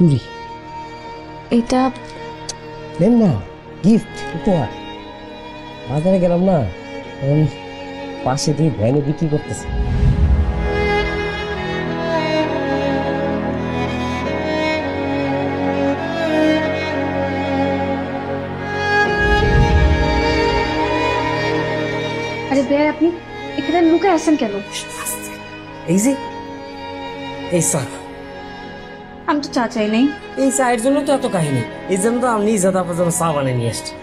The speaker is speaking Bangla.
চুরি। এটা নেন না, গিফট উপহার। বাজারে গেলাম না, পাশে দিয়ে ভ্যানে বিক্রি করতেছে। আরে ভাই, আপনি এখানে লুকে আছেন কেন? এই যে এই চা, আমি তো চা চাই নাই। এই চায়ের জন্য তো এত কাহিনী। এই জন্য তো আমি নিজে আপনার জন্য চা বানিয়ে নিয়ে আসছি।